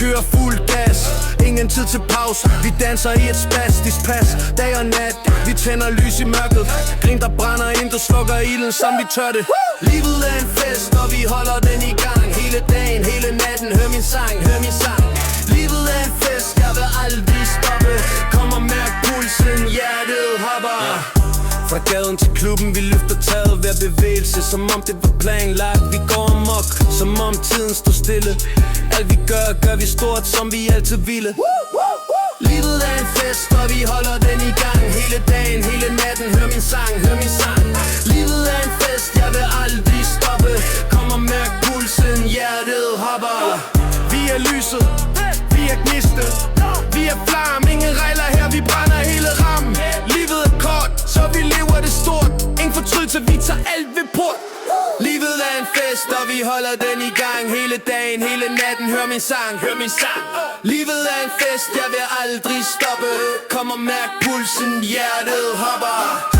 kører fuld gas, ingen tid til pause. Vi danser i et spastisk pas, dag og nat. Vi tænder lys i mørket, grin der brænder ind, du slukker ilden som vi tør det. Livet er en fest, og vi holder den i gang. Hele dagen, hele natten, hør min sang, hør min sang. Livet er en fest, jeg vil aldrig stoppe. Kom og mærk pulsen, hjertet hopper. Fra gaden til klubben, vi løfter taget hver bevægelse. Som om det var planlagt, vi går amok. Som om tiden står stille. Alt vi gør vi stort, som vi altid ville. Livet er en fest, og vi holder den i gang. Hele dagen, hele natten, hør min sang, hør min sang. Livet er en fest, jeg vil aldrig stoppe. Kom og mærk pulsen, hjertet hopper. Vi er lyset, vi er gnistet, vi er flamme, ingen regler her, vi brænder hele rammen. Livet er kort, så vi lever det stort. Ingen fortrydelse, vi tager alt ved port. Livet er en fest, og vi holder den i gang. Hele dagen, hele natten, hør min sang, hør min sang. Livet er en fest, jeg vil aldrig stoppe. Kom og mærk pulsen, hjertet hopper.